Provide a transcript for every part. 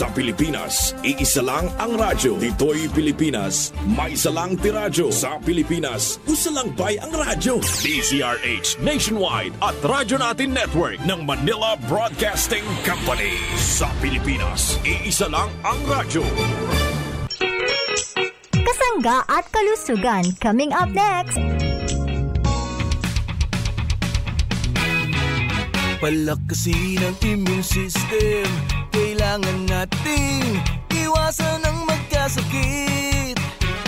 Sa Pilipinas, iisa lang ang radyo. Dito'y Pilipinas, may isa lang tiradyo. Sa Pilipinas, usa lang bay ang radyo. DZRH Nationwide at Radyo Natin Network ng Manila Broadcasting Company. Sa Pilipinas, iisa lang ang radyo. Kasangga at kalusugan coming up next. Palakasin ang immune system. Kailangan nating iwasan ang magkasakit.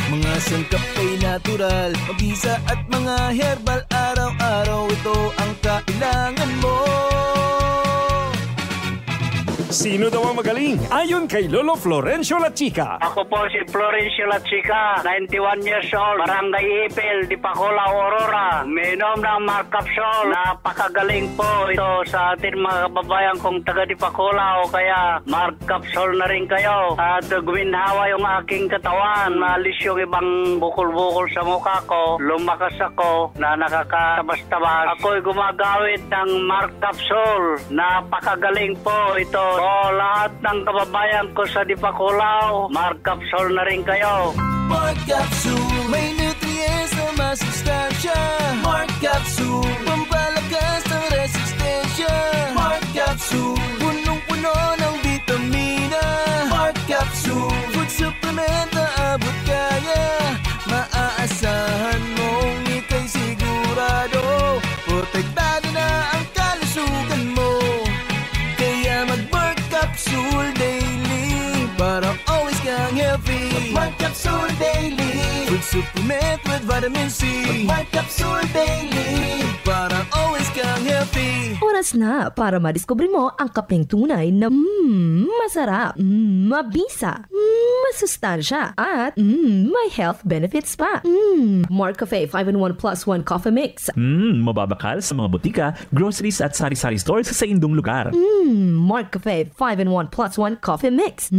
Mga sangkap ay natural, mabisa at mga herbal. Araw-araw ito ang kailangan mo. Sino daw ang magaling? Ayon kay Lolo Florencio Lachica. Ako po si Florencio Lachica, 91 years old, Barangay Ipil, Dipakulaw, Aurora. Minom ng Mark Capsule. Napakagaling po ito sa atin mga kababayan kong taga Dipakulaw. Kaya Mark Capsule na rin kayo. At guminhawa yung aking katawan. Maalis yung ibang bukol-bukol sa mukha ko. Lumakas ako na nakakatabas-tabas. Ako'y gumagawit ng Mark Capsule. Napakagaling po ito. Lahat ng kababayan ko sa Dipakulaw, Mark Capsule na rin kayo. Mark Capsule, may nutrients na masustansya. Mark Capsule, pampalakas ng resistensya. Mark Capsule, punong-puno ng vitamina. Mark Capsule, food supplement na abot kaya. Maaasahan mong ika'y sigurado. Protektado na ang kalusugan mo. Kaya mag-Mark Capsule Daily para always kang healthy. Mark Capsule Daily, food supplement with vitamin C. Mark Capsule Daily para always kang healthy. Oras na para madiskubre mo ang kapeng tunay na masarap, mabisa, masustansya, at may health benefits pa. Mark Cafe 5-in-1 plus 1 coffee mix. Mababakal sa mga butika, groceries at sari-sari stores sa indong lugar. Mark Cafe 5-in-1 plus 1 coffee mix.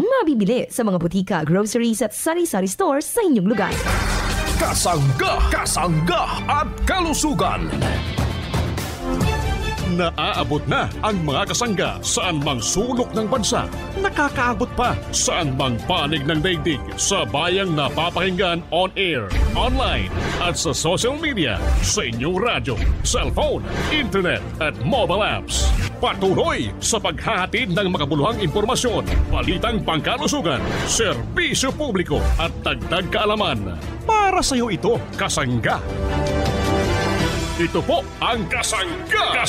Mabibili sa mga butika, groceries at sari-sari stores sa inyong lugar. Kasangga at kalusugan. Naaabot na ang mga kasangga saan mang sulok ng bansa. Nakakaabot pa saan mang panig ng daigdig sa bayang napapakinggan on air, online at sa social media, sa inyong radyo, cellphone, internet at mobile apps. Patuloy sa paghahatid ng makabuluhang impormasyon, balitang pangkalusugan, serbisyo publiko at dagdag kaalaman. Para sa iyo ito, kasangga. Ito po ang Kasangga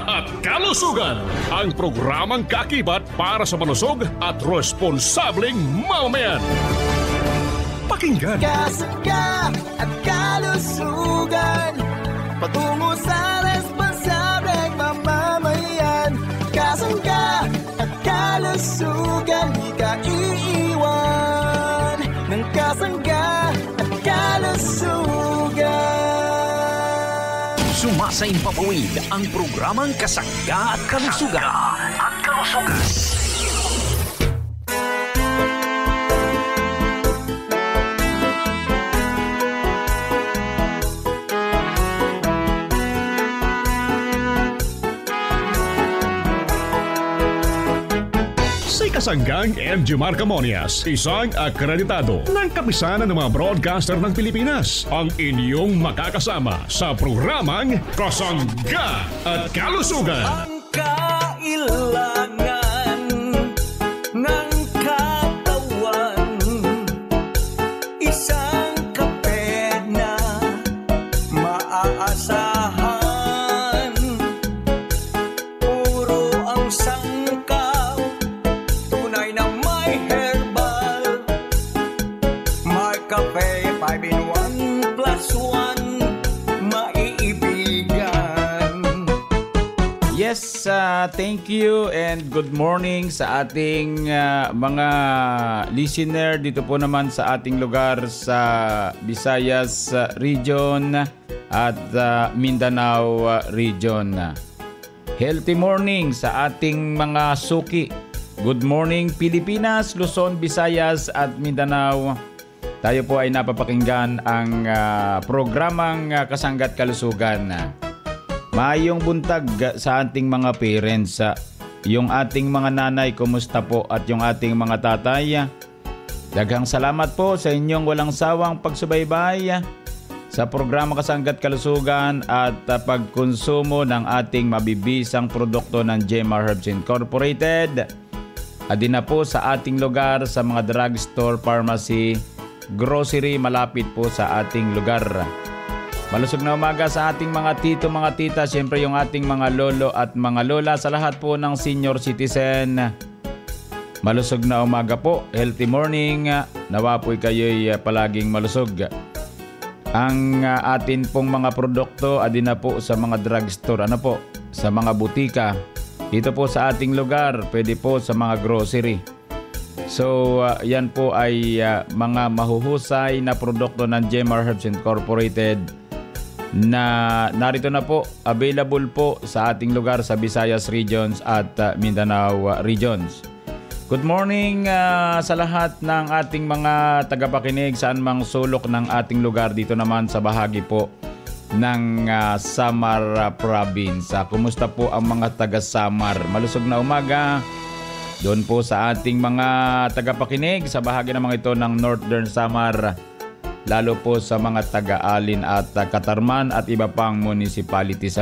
at Kalusugan, ang programang kakibat para sa malusog at responsableng mamamayan. Pakinggan. Kasangga at Kalusugan, patungo sa responsableng mamamayan. Kasangga at Kalusugan, di ka iiwan ng Kasangga at Kalusugan. Sumasaing papawid ang programang Kasangga at Kalusugan. Kasanggang MG Marcamonias, isang akreditado ng kapisanan ng mga broadcaster ng Pilipinas, ang inyong makakasama sa programang Kasangga at Kalusugan. Ang kailangan ng katawan, isang kape na maaasahan. Puro ang sangkaw, tunay na may herbal. May kape 5-in-1 plus 1, maiibigan. Yes, thank you and good morning sa ating mga listener dito po naman sa ating lugar sa Visayas region at Mindanao region. Healthy morning sa ating mga suki. Good morning Pilipinas, Luzon, Visayas at Mindanao. Tayo po ay napapakinggan ang programang Kasangga at Kalusugan. Maayong buntag sa ating mga parents. yung ating mga nanay, kumusta po? At yung ating mga tatay, daghang salamat po sa inyong walang sawang pagsubaybay sa programa Kasangga't Kalusugan at pagkonsumo ng ating mabibisang produkto ng Jemar Herbs Incorporated. At din na po sa ating lugar sa mga drugstore, pharmacy, grocery malapit po sa ating lugar. Malusog na umaga sa ating mga tito, mga tita, siyempre yung ating mga lolo at mga lola, sa lahat po ng senior citizen. Malusog na umaga po, healthy morning, nawa po'y kayo'y palaging malusog. Ang atin pong mga produkto adin na po sa mga drugstore, sa mga butika. Dito po sa ating lugar, pwede po sa mga grocery. So, yan po ay mga mahuhusay na produkto ng Jemar Herbs Incorporated na narito na po, available po sa ating lugar sa Visayas Regions at Mindanao Regions. Good morning sa lahat ng ating mga tagapakinig saan mang sulok ng ating lugar, dito naman sa bahagi po ng Samar Province. Kumusta po ang mga taga Samar? Malusog na umaga doon po sa ating mga tagapakinig sa bahagi naman ito ng Northern Samar, lalo po sa mga taga-Alin at Katarman at iba pang municipalities.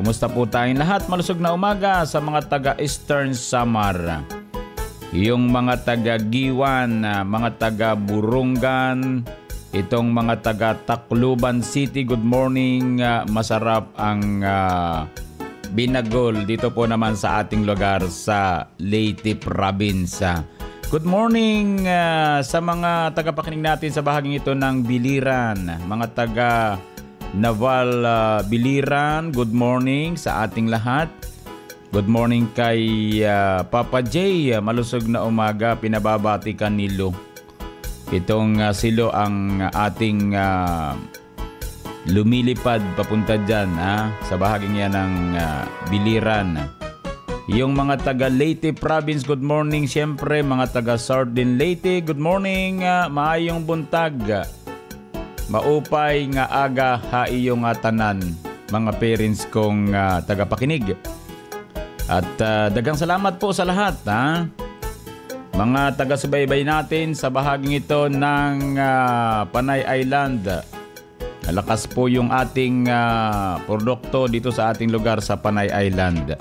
Kumusta po tayong lahat? Malusog na umaga sa mga taga-Eastern Samar, yung mga taga-Giwan, mga taga-Burungan, itong mga taga-Tacloban City. Good morning, masarap ang binagol dito po naman sa ating lugar sa Leyte Province. Good morning sa mga tagapakinig natin sa bahaging ito ng Biliran, mga taga Naval Biliran. Good morning sa ating lahat. Good morning kay Papa J. Malusog na umaga, pinababati ka Nilo. Itong silo ang ating lumilipad papunta dyan sa bahaging yan ng Biliran. Yung mga taga Leyte Province, good morning. Siyempre mga taga Sardin Leyte, good morning. Maayong buntag, maupay nga aga haiyong tanan mga parents kong tagapakinig. At dagang salamat po sa lahat mga taga-subaybay natin sa bahaging ito ng Panay Island. Malakas po yung ating produkto dito sa ating lugar sa Panay Island.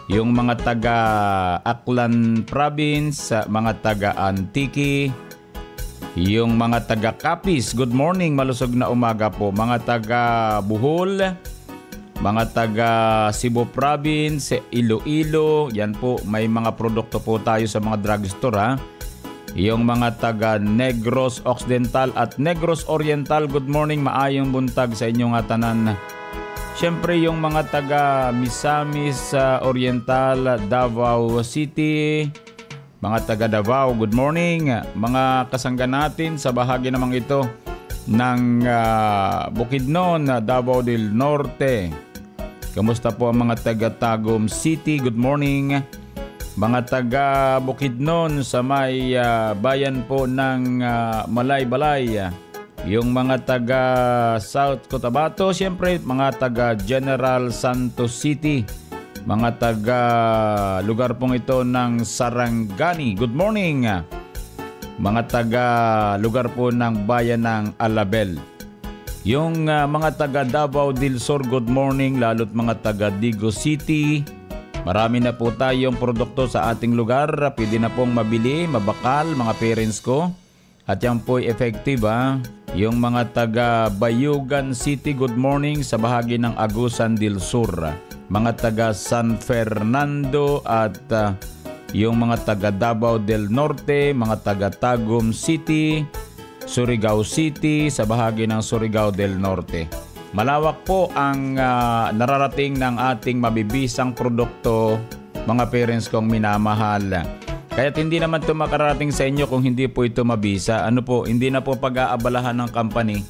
Yung mga taga-Aklan Province, mga taga-Antique, yung mga taga-Capiz, good morning, malusog na umaga po. Mga taga-Bohol, mga taga Cebu Province, Iloilo, yan po, may mga produkto po tayo sa mga drugstore Yung mga taga Negros Occidental at Negros Oriental, good morning, maayong buntag sa inyong tanan. Siyempre yung mga taga Misamis Oriental, Davao City, mga taga Davao, good morning. Mga kasangga natin sa bahagi namang ito ng Bukidnon, Davao del Norte. Kamusta po ang mga taga Tagum City? Good morning. Mga taga Bukidnon sa may bayan po ng Malay-Balay. Yung mga taga South Cotabato, siyempre mga taga General Santos City. Mga taga lugar pong ito ng Sarangani. Good morning. Mga taga lugar po ng bayan ng Alabel. Yung mga taga Davao del Sur, good morning, lalo't mga taga Digo City. Marami na po tayong produkto sa ating lugar. Pwede na pong mabili, mabakal, mga parents ko. At yan po effective Yung mga taga Bayugan City, good morning sa bahagi ng Agusan del Sur. Mga taga San Fernando at yung mga taga Davao del Norte, mga taga Tagum City, Surigao City, sa bahagi ng Surigao del Norte. Malawak po ang nararating ng ating mabibisang produkto, mga parents kong minamahal. Kaya't hindi naman ito makarating sa inyo kung hindi po ito mabisa. Hindi na po pag-aabalahan ng company.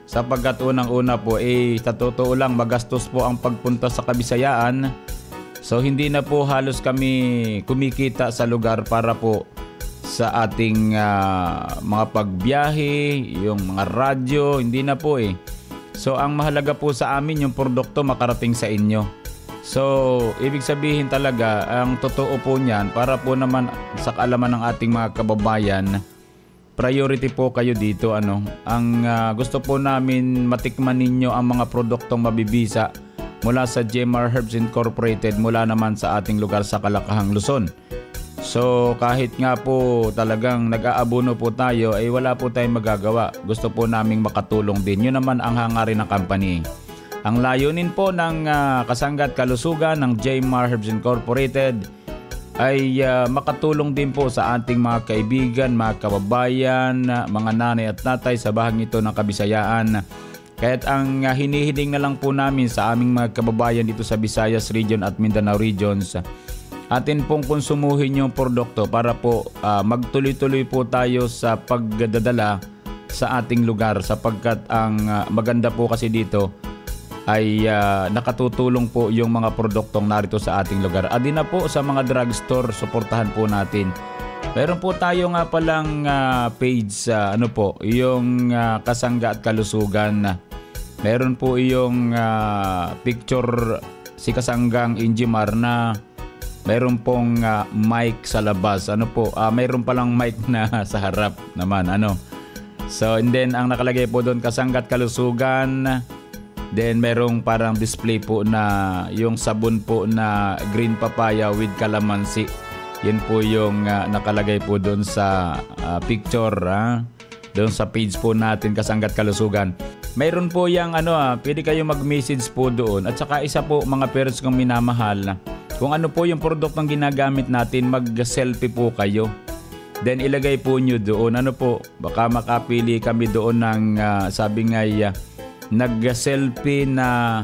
Sapagkat unang-una po, sa totoo lang, magastos po ang pagpunta sa Kabisayaan. So hindi na po halos kami kumikita sa lugar para po sa ating mga pagbiyahe, yung mga radyo, hindi na po So ang mahalaga po sa amin yung produkto makarating sa inyo. So, ibig sabihin talaga, ang totoo po niyan, para po naman sa kaalaman ng ating mga kababayan, priority po kayo dito. Ang gusto po namin matikman ninyo ang mga produktong mabibisa mula sa GMR Herbs Incorporated, mula naman sa ating lugar sa Kalakahang, Luzon. So, kahit nga po talagang nag-aabono po tayo, ay wala po tayong magagawa. Gusto po naming makatulong din. Yun naman ang hangarin ng company. Ang layunin po ng Kasangga at Kalusugan ng GMR Herbs Incorporated ay makatulong din po sa ating mga kaibigan, mga kababayan, mga nanay at tatay sa bahagi ito ng Kabisayaan. Kaya't ang hinihiling na lang po namin sa aming mga kababayan dito sa Visayas Region at Mindanao Regions, atin pong konsumuhin yung produkto para po magtuloy-tuloy po tayo sa pagdadala sa ating lugar, sapagkat ang maganda po kasi dito ay nakatutulong po yung mga produktong narito sa ating lugar. Adi na po sa mga drugstore, suportahan po natin. Meron po tayo nga palang page sa yung Kasangga at Kalusugan. Meron po yung picture si Kasanggang Injimar na meron pong mic sa labas. Meron palang mic na sa harap naman. So, and then ang nakalagay po doon, Kasangga at Kalusugan. Then merong parang display po na yung sabon po na green papaya with calamansi. Yun po yung nakalagay po doon sa picture, doon sa page po natin, Kasangga at Kalusugan. Mayroon po yung pwede kayo mag-message po doon. At saka isa po, mga parents kong minamahal, kung ano po yung produktong ginagamit natin, mag-selfie po kayo. Then ilagay po nyo doon. Baka makapili kami doon ng sabi nga nag-selfie na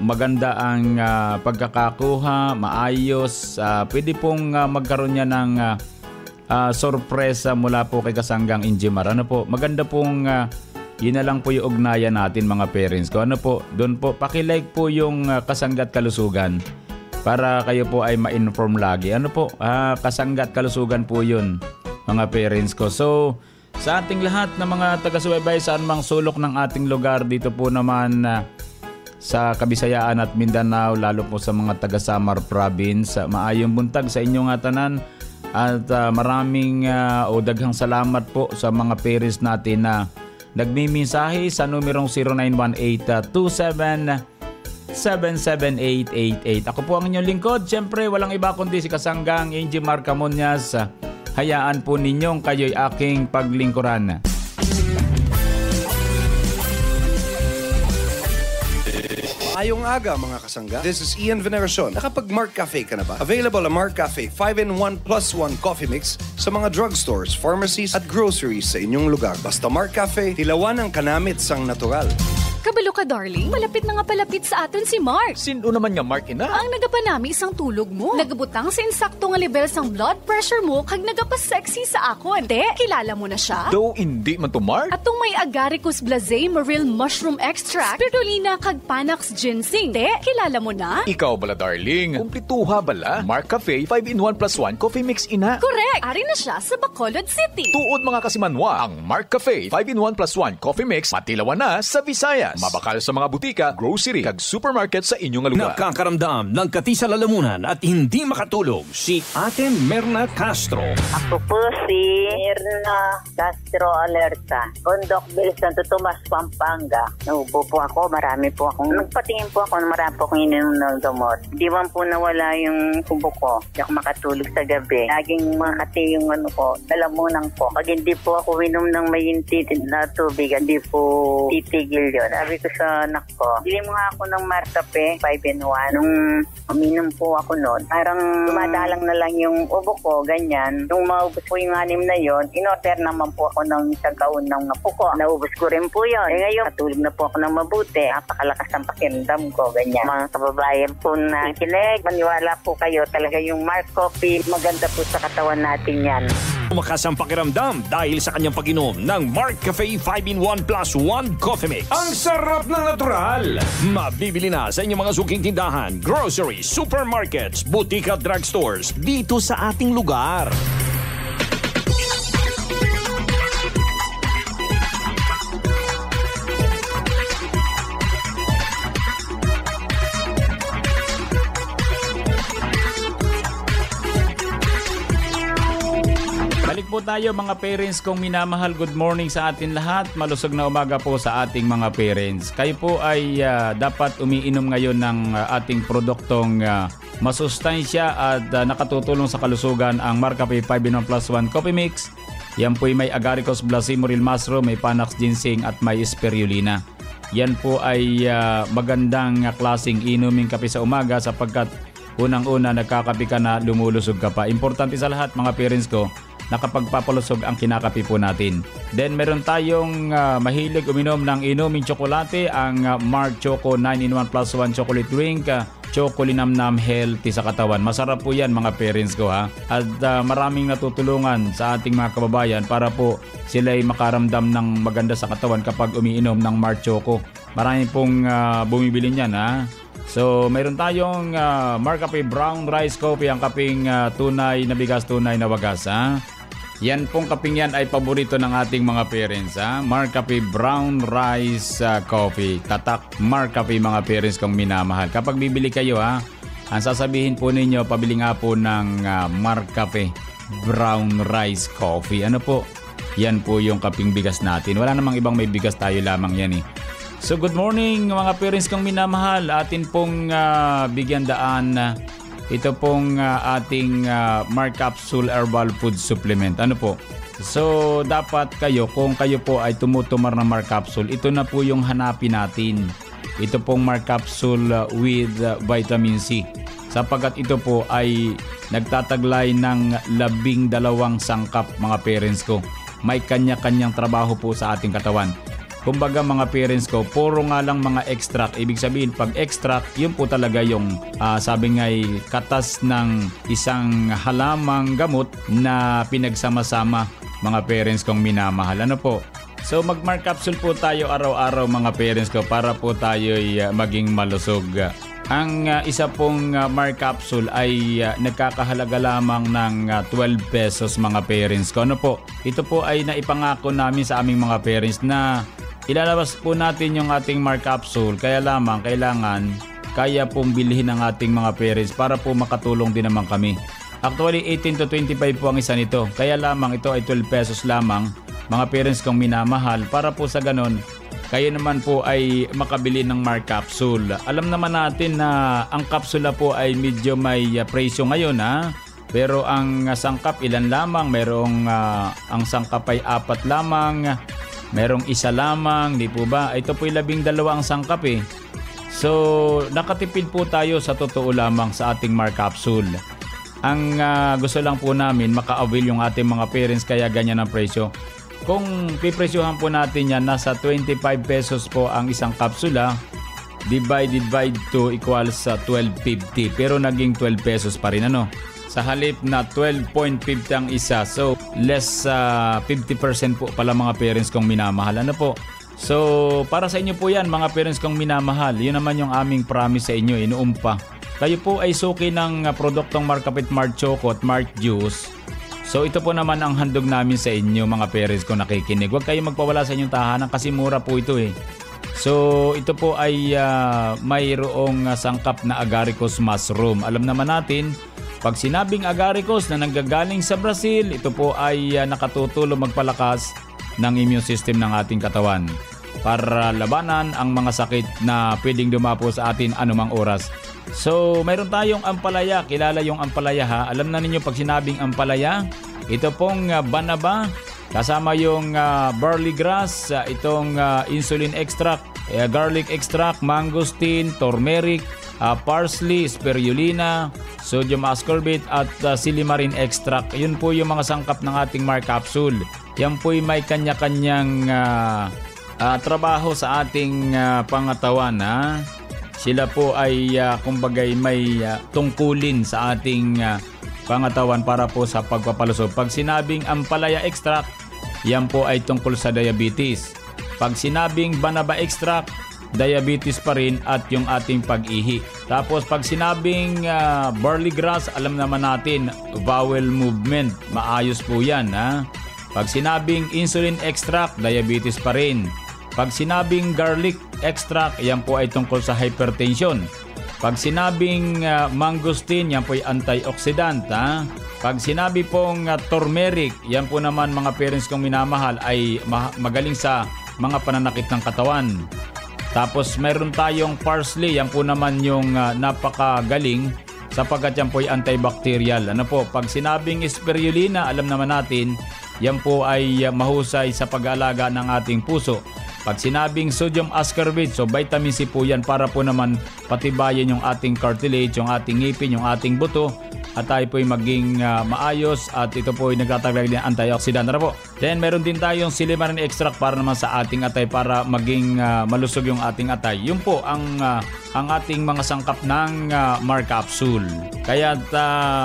maganda ang pagkakakuha, maayos. Pwede pong magkaroon niya ng sorpresa mula po kay Kasanggang Injimar. Maganda pong yun na lang po yung ugnayan natin, mga parents ko. Doon po, pakilike po yung Kasangga at Kalusugan para kayo po ay ma-inform lagi. Kasangga at Kalusugan po yun, mga parents ko. So, sa ating lahat ng mga taga-subaybay saan mang sulok ng ating lugar, dito po naman sa Kabisayaan at Mindanao, lalo po sa mga taga-Samar Province, maayong buntag sa inyong tanan at maraming daghang salamat po sa mga parents natin na nagmimensahe sa numerong 0918-27-77888. Ako po ang inyong lingkod, siyempre walang iba kundi si Kasanggang Injimar Camonias. Hayaan po ninyong kayo'y aking paglingkuran. Maayong aga mga kasangga. This is Ian Veneracion. Nakapag-Mark Cafe ka na ba? Available ang Mark Cafe 5-in-1 plus 1 coffee mix sa mga drugstores, pharmacies at groceries sa inyong lugar. Basta Mark Cafe, tilawan ang kanamit sang natural. Kabalo ka, darling. Malapit na nga palapit sa aton si Mark. Sino naman nga, Mark, ina? Ang nagapanami isang tulog mo. Nagabutang sa insakto nga level sang blood pressure mo kag nagapasexy sa akon. Te, kilala mo na siya? Though hindi man to, Mark. Atong may Agaricus blazei maril mushroom extract, spirulina kag Panax ginseng. Te, kilala mo na? Ikaw bala, darling. Kumplituha bala. Mark Cafe 5-in-1 plus 1 coffee mix, ina. Correct. Ari na siya sa Bacolod City. Tuod mga kasimanwa, ang Mark Cafe 5-in-1 plus 1 coffee mix matilawan na sa Visayas. Mabakal sa mga butika, grocery, kag supermarket sa inyong lugar. Nakakaramdam ng kati sa lalamunan at hindi makatulog si Ate Merna Castro. Ako po si Merna Castro Alerta, Condocville, Santo Tomas, Pampanga. Naubo po ako, marami po akong nagpatingin po ako, marami po akong ininom ng gamot. Di man po nawala yung kubo ko. Di ako makatulog sa gabi. Laging makati yung ko, lalamunan ko. Pag hindi po ako inom ng mayinti na tubig, hindi po titigil yun. Sabi ko sa anak ko, bili mo nga ako ng Mark Cafe 5-in-1. Nung uminom po ako noon, parang dumadalang na lang yung ubo ko, ganyan. Nung maubos po yung 6 na yon, in-order naman po ako ng isang kaunang na puko. Naubos ko rin po yun. Ngayon, natulog na po ako ng mabuti. Napakalakas ang pakiramdam ko, ganyan. Mga kababayan po na kinig, maniwala po kayo. Talaga yung Mark Coffee, maganda po sa katawan natin yan. Umakas ang pakiramdam dahil sa kanyang pag-inom ng Mark Cafe 5-in-1 plus 1 coffee mix. Ang sarap ng natural! Mabibili na sa inyong mga suking tindahan, groceries, supermarkets, butika, drugstores dito sa ating lugar. po tayo mga parents kong minamahal. Good morning sa atin lahat. Malusog na umaga po sa ating mga parents. Kayo po ay dapat umiinom ngayon ng ating produktong masustansya at nakatutulong sa kalusugan ang Marcafe 5-in-1 plus 1 Coffee Mix. Yan po ay may agaricus blasimoril mushroom, may panax ginseng at may spirulina. Yan po ay magandang klaseng inuming kape sa umaga sapagkat unang-una nagkakape ka na, lumulusog ka pa. Importante sa lahat mga parents ko, nakapagpapalusog ang kinakape po natin. Then meron tayong mahilig uminom ng inuming tsokolate, ang Mark Choco 9-in-1 plus 1 chocolate drink. Chocolinamnam healthy sa katawan. Masarap po yan mga parents ko ha. At maraming natutulungan sa ating mga kababayan para po sila ay makaramdam ng maganda sa katawan kapag umiinom ng Mark Choco. Marami pong bumibili niyan ha. So, mayroon tayong Marcafe Brown Rice Coffee, ang kaping tunay na bigas, tunay na wagas. Ha? Yan pong kaping yan ay paborito ng ating mga parents. Ha? Marcafe Brown Rice Coffee. Tatak Marcafe mga parents kong minamahal. Kapag bibili kayo, ha, ang sasabihin po ninyo, pabili nga po ng Marcafe Brown Rice Coffee. Ano po? Yan po yung kaping bigas natin. Wala namang ibang may bigas, tayo lamang yan eh. So good morning mga parents kong minamahal. Atin pong bigyan daan ito pong ating Mark Capsule Herbal Food Supplement. Ano po? So dapat kayo, kung kayo po ay tumutumar ng Mark Capsule, ito na po yung hanapin natin. Ito pong Mark Capsule with Vitamin C. Sapagkat ito po ay nagtataglay ng 12 sangkap mga parents ko. May kanya-kanyang trabaho po sa ating katawan. Kumbaga mga parents ko, puro nga lang mga extract. Ibig sabihin, pag extract, yun po talaga yung sabi nga'y katas ng isang halamang gamot na pinagsama-sama mga parents kong minamahal. Ano po? So mag-Mark Capsule po tayo araw-araw mga parents ko para po tayo'y maging malusog. Ang isa pong Mark Capsule ay nagkakahalaga lamang ng 12 pesos mga parents ko. Ano po? Ito po ay naipangako namin sa aming mga parents na ilalabas po natin yung ating Mark Capsule, kaya lamang kailangan kaya pong bilhin ng ating mga parents para po makatulong din naman kami. Actually 18 to 25 po ang isa nito, kaya lamang ito ay 12 pesos lamang mga parents kong minamahal para po sa ganon kayo naman po ay makabili ng Mark Capsule. Alam naman natin na ang kapsula po ay medyo may presyo ngayon ha. Pero ang sangkap ilan lamang, merong ang sangkap ay 4 lamang. Merong isa lamang, di po ba? Ito po 12 ang sangkap eh. So, nakatipid po tayo sa totoo lamang sa ating Mark Capsule. Ang gusto lang po namin, maka-avail yung ating mga parents kaya ganyan ang presyo. Kung pipresyohan po natin yan, nasa 25 pesos po ang isang kapsula, divided by 2 equals 12.50. Pero naging 12 pesos pa rin ano. Sa halip na 12.50 ang isa. So, less 50% po pala mga parents kong minamahal. Ano po? So, para sa inyo po yan mga parents kong minamahal. Yun naman yung aming promise sa inyo. Inuumpa. Kayo po ay suki ng produktong Marcafe Mark Choco at Mark Juice. So, ito po naman ang handog namin sa inyo mga parents kong nakikinig. Huwag kayo magpawala sa inyong tahanan kasi mura po ito eh. So, ito po ay mayroong sangkap na agaricus mushroom. Alam naman natin, pag sinabing agaricus na nanggagaling sa Brazil, ito po ay nakatutulong magpalakas ng immune system ng ating katawan para labanan ang mga sakit na pwedeng dumapo sa atin anumang oras. So, mayroon tayong ampalaya. Kilala yung ampalaya ha? Alam na ninyo pag sinabing ampalaya, ito pong banaba, kasama yung barley grass, itong insulin extract, garlic extract, mangosteen, turmeric, parsley, spirulina, sodium ascorbate at silimarin extract. Yun po yung mga sangkap ng ating Mark Capsule. Yan po may kanya-kanyang trabaho sa ating pangatawan. Ha? Sila po ay kumbagay may tungkulin sa ating pangatawan para po sa pagpapalusog. Pag sinabing ampalaya extract, yan po ay tungkol sa diabetes. Pag sinabing banaba extract, diabetes pa rin at yung ating pag-ihi. Tapos pag sinabing barley grass, alam naman natin, bowel movement, maayos po yan. Ha? Pag sinabing insulin extract, diabetes pa rin. Pag sinabing garlic extract, yan po ay tungkol sa hypertension. Pag sinabing mangosteen, yan po ay antioxidant. Ha? Pag sinabi pong turmeric, yan po naman mga parents kong minamahal ay magaling sa mga pananakit ng katawan. Tapos mayroon tayong parsley, yan po naman yung napakagaling sapagkat yan po ay antibacterial. Ano po, pag sinabing spirulina, alam naman natin, yan po ay mahusay sa pag-aalaga ng ating puso. Pag sinabing sodium ascorbate, so vitamin C po yan para po naman patibayin yung ating cartilage, yung ating ngipin, yung ating buto, at tayo po ay maging maayos at ito po ay nagtataglag ng antioxidant na po. Then meron din tayong silimarin extract para naman sa ating atay para maging malusog yung ating atay. Yun po ang ating mga sangkap ng Mar Capsule. Kaya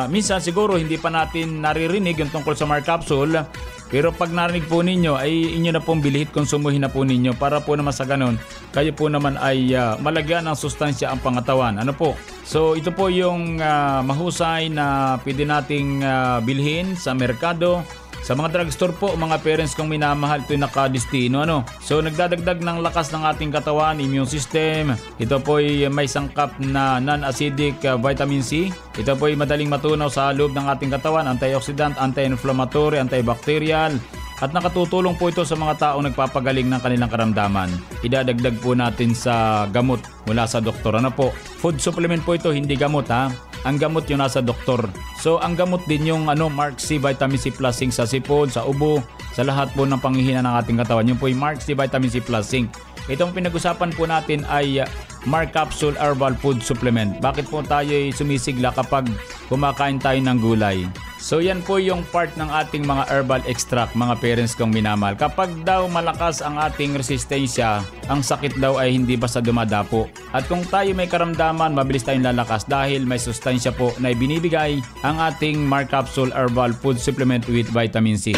minsan siguro hindi pa natin naririnig yung tungkol sa Mar Capsule. Pero pag narinig po ninyo ay inyo na pong bilihit, konsumuhin na po ninyo para po naman sa ganun kayo po naman ay malagyan ng sustansya ang pangatawan. Ano po? So ito po yung mahusay na pwede nating bilhin sa merkado. Sa mga drugstore po, mga parents kong minamahal, ito yung nakadistino. So nagdadagdag ng lakas ng ating katawan, immune system. Ito po ay may sangkap na non-acidic vitamin C. Ito po ay madaling matunaw sa loob ng ating katawan, antioxidant, anti-inflammatory, antibacterial. At nakatutulong po ito sa mga taong nagpapagaling ng kanilang karamdaman. Idadagdag po natin sa gamot mula sa doktor. Ano po? Food supplement po ito, hindi gamot ha. Ang gamot yung nasa doktor. So ang gamot din yung Mark C Vitamin C Plus Zinc sa sipon, sa ubo, sa lahat po ng panghihina ng ating katawan. Yung po yung Mark C Vitamin C Plus Zinc. Itong pinag-usapan po natin ay Mar Capsule Herbal Food Supplement. Bakit po tayo sumisigla kapag kumakain tayo ng gulay? So yan po yung part ng ating mga herbal extract, mga parents kong minamahal. Kapag daw malakas ang ating resistensya, ang sakit daw ay hindi basta dumadapo. At kung tayo may karamdaman, mabilis tayong lalakas dahil may sustansya po na ibinibigay ang ating Mar Capsule Herbal Food Supplement with Vitamin C.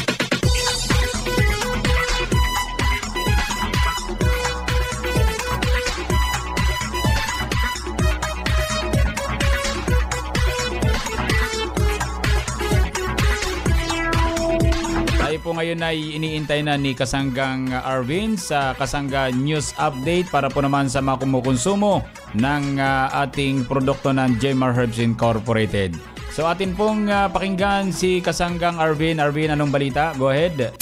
Po ngayon ay iniintay na ni Kasanggang Arvin sa Kasangga News Update para po naman sa mga kumukonsumo ng ating produkto ng Jmar Herbs Incorporated. So atin pong pakinggan si Kasanggang Arvin. Arvin, anong balita? Go ahead.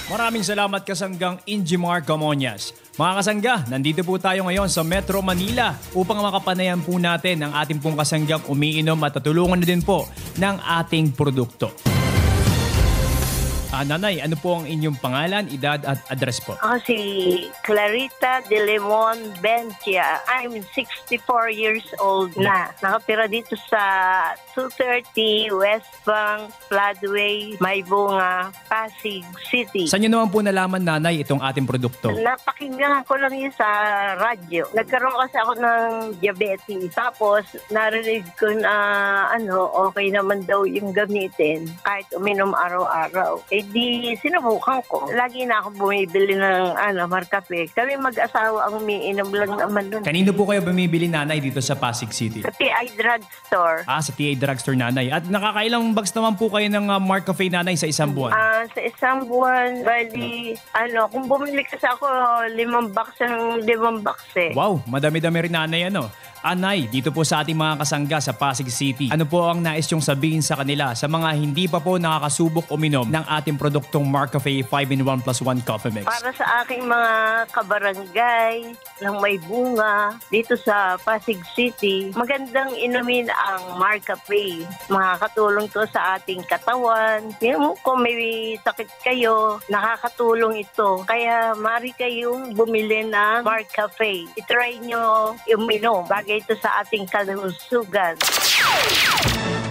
Maraming salamat Kasanggang Injimar Camonias. Mga kasangga, nandito po tayo ngayon sa Metro Manila upang makapanayan po natin ang ating pong kasanggang umiinom at tutulungan na din po ng ating produkto. Nanay, ano po ang inyong pangalan, edad at address po? Ako si Clarita De Lemon Bencia. I'm 64 years old na. Nakatira dito sa 230 West Bank, Floodway, Maybunga, Pasig City. Saan nyo naman po nalaman, nanay, itong ating produkto? Napakinggan ko lang yun sa radyo. Nagkaroon kasi ako ng diabetes. Tapos, narinig ko na okay naman daw yung gamitin kahit uminom araw-araw. Di sinubukan ko. Lagi na ako bumibili ng Mar Cafe. Kami mag-asawa ang umiinom lang naman doon. Kanino po kayo bumibili, nanay, dito sa Pasig City? Sa TI Drugstore. Sa TI Drugstore, nanay. At nakakailang bags naman po kayo ng Mar Cafe, nanay, sa isang buwan? Sa isang buwan, bali, kung bumili kasi ako, 5 box ng 5 box eh. Wow, madami-dami rin, nanay, Anay, dito po sa ating mga kasangga sa Pasig City, ano po ang nais yung sabihin sa kanila sa mga hindi pa po nakakasubok uminom ng ating produktong Mar Cafe 5-in-1 + 1 Coffee Mix? Para sa aking mga kabarangay ng may bunga dito sa Pasig City, magandang inumin ang Mar Cafe. Makakatulong to sa ating katawan. Kung may sakit kayo, nakakatulong ito. Kaya mari kayong bumili ng Mar Cafe. I-try nyo uminom. Bagay ito sa ating kalusugan.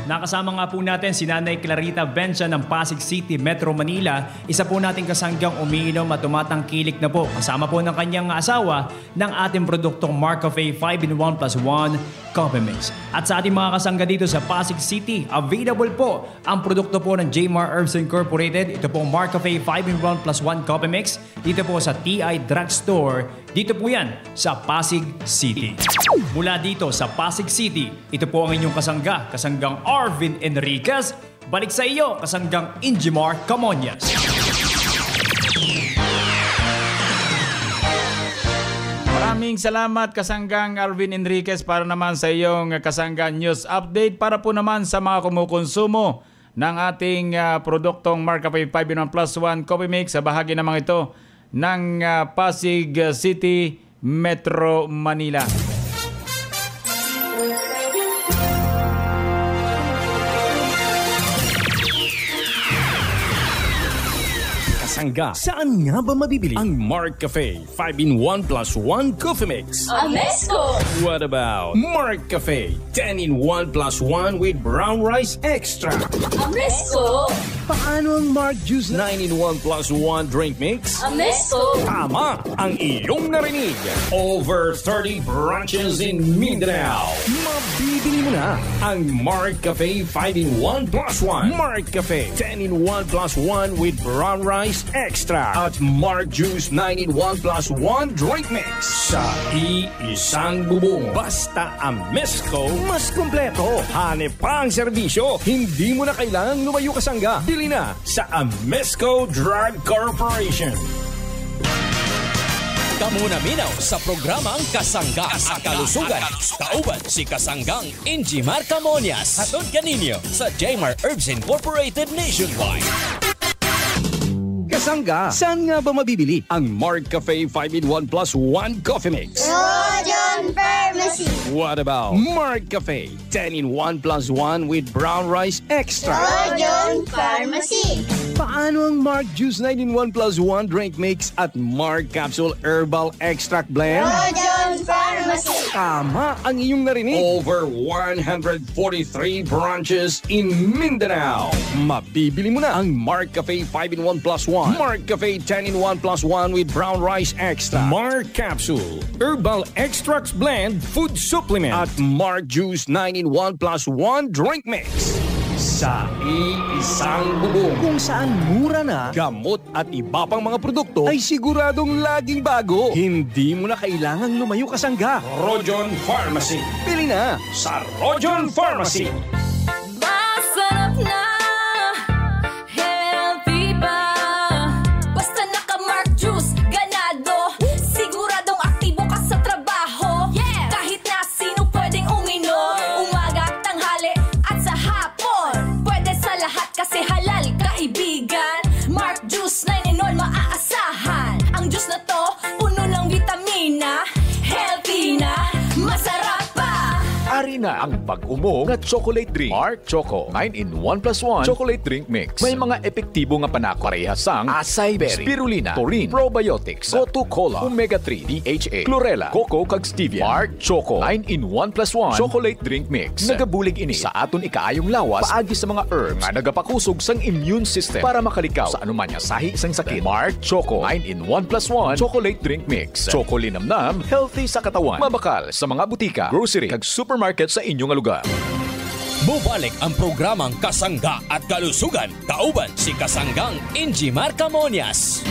Nakasama nga po natin si Nanay Clarita Bencia ng Pasig City, Metro Manila. Isa po nating kasanggang umiinom at tumatangkilik na po kasama po ng kanyang asawa ng ating produktong Mar Cafe 5-in-1 + 1 Coffee Mix. At sa ating mga kasangga dito sa Pasig City, available po ang produkto po ng Jmar Herbs Incorporated. Ito po Mar Cafe 5-in-1 + 1 Coffee Mix. Dito po sa TI Drugstore. Dito po yan sa Pasig City. Mula dito sa Pasig City, ito po ang inyong kasangga, kasanggang Arvin Enriquez. Balik sa iyo, kasanggang Injimar Camonias. Maraming salamat Kasanggang Arvin Enriquez para naman sa iyong Kasanggang News Update. Para po naman sa mga kumukonsumo ng ating produktong Marcafe 5-in-1 Plus 1 Coffee Mix sa bahagi naman ito ng Pasig City, Metro Manila. Kasangga, saan nga ba mabibili ang Mark Cafe 5-in-1 Plus 1 Coffee Mix? Amesco! What about Mark Cafe 10-in-1 Plus 1 with brown rice extra? Amesco! Paano ang Mark Juice 9-in-1 Plus 1 drink mix? Amesco! Tama ang iyong narinig. Over 30 branches in Mindanao. Mabibili mo na ang Mark Cafe 5-in-1 Plus 1. Mark Cafe 10-in-1 Plus 1 with brown rice extra at Mark Juice 9-in-1 Plus 1 drink mix sa iisang bubong. Basta Amesco, mas kompleto. Hanep pa ang serbisyo. Hindi mo na kailangang lumayo Kasangga. Bili na sa Amesco Drug Corporation. Kamunaminaw sa programang Kasangga at Kalusugan. Kauban si Kasanggang Injimar Camonias. Hatod kaninyo sa Jmar Herbs Incorporated Nationwide. Kasangga, saan nga ba mabibili ang Mark Cafe 5-in-1 Plus 1 Coffee Mix? Rojon Pharmacy! What about Mark Cafe 10-in-1 Plus 1 with brown rice extra? Rojon Pharmacy! Paano ang Mark Juice 9-in-1 Plus 1 drink mix at Mark Capsule Herbal Extract Blend? Rojon Pharmacy! Tama ang iyong narinig. Over 143 branches in Mindanao. Mabibili mo na ang Mark Cafe 5-in-1 Plus 1, Mark Cafe 10-in-1 Plus 1 with brown rice extra, Mark Capsule Herbal Extracts Blend Food Supplement at Mark Juice 9-in-1 Plus 1 drink mix sa iisang bubong, kung saan mura na gamot at iba pang mga produkto ay siguradong laging bago. Hindi mo na kailangang lumayo Kasangga. Rojon Pharmacy. Pili na sa Rojon Pharmacy. Masarap na, healthy pa. Basta naka-Mark Juice, ganado. Siguradong aktibo ka sa trabaho. Kahit na sino pwedeng uminom, umaga, tanghali at sa hapon. Pwede sa lahat kasi halal, kaibigan. Mark Juice 9-in-1 maaasahan. Ang juice na to, puno ng vitamina. Healthy na, masarap pa. Ari na ang pag-umong na chocolate drink. Mark Choco 9-in-1 Plus 1 chocolate drink mix. May mga epektibo nga panako parehasang acai berry, spirulina, taurine, probiotics, Gotu Cola, omega-3, DHA, chlorella, cocoa kag stevia. Mark Choco 9-in-1 Plus 1 chocolate drink mix. Nagabulig ini sa aton ikaayong lawas paagi sa mga herbs nga nagapakusog sang immune system para makalikaw sa anuman nga sahi isang sakit. Mark Choco 9-in-1 Plus 1 chocolate drink mix. Choco linamnam, healthy sa katawan. Mabakal sa mga butika, grocery kag supermarket sa inyong lugar. Bubalik ang programang Kasangga at Kalusugan. Kauban si Kasanggang Injimar Camonias.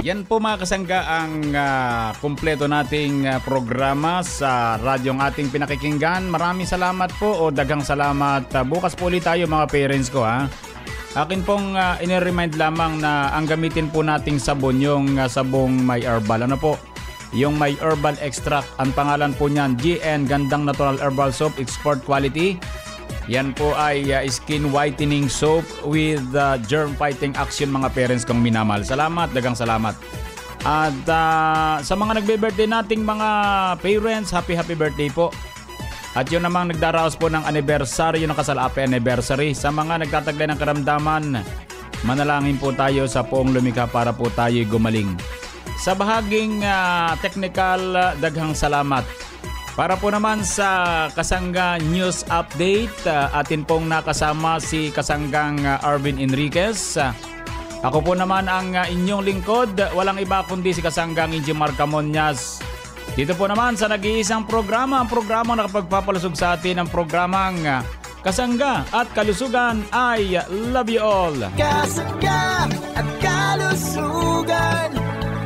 Yan po mga Kasangga ang kumpleto nating programa sa radyong ating pinakikinggan. Maraming salamat po o daghang salamat. Bukas po ulit tayo mga parents ko ha. Akin pong iniremind lamang na ang gamitin po nating sabon yung sabong may herbal. Ano po? Yung may herbal extract. Ang pangalan po niyan GN Gandang Natural Herbal Soap Export Quality. Yan po ay skin whitening soap with germ fighting action mga parents kong minamahal. Salamat, dagang salamat. At sa mga nagbe-birthday nating mga parents, happy birthday po. At yun namang nagdaraos po ng anniversary, yung nakasalapi anniversary. Sa mga nagtataglay ng karamdaman, manalangin po tayo sa poong lumikha para po tayo gumaling. Sa bahaging technical, daghang salamat. Para po naman sa Kasangga News Update, atin pong nakasama si Kasanggang Arvin Enriquez. Ako po naman ang inyong lingkod, walang iba kundi si Kasanggang Injimar Camonias. Dito po naman sa nag-iisang programa, ang programang nakapagpapalusog sa atin ang programang Kasangga at Kalusugan. I love you all. Kasangga at Kalusugan,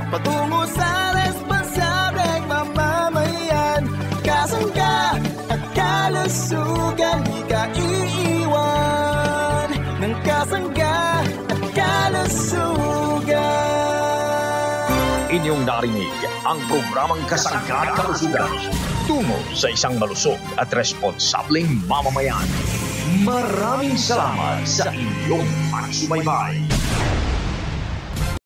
patungo sa responsableng mamamayan. Kasangga at Kalusugan, di ka iiwan. Kasangga at kalusugan. Inyong narinig ang programang Kasangga at Kalusugan tungo sa isang malusog at responsableng mamamayan. Maraming salamat sa inyong pagsubaybay.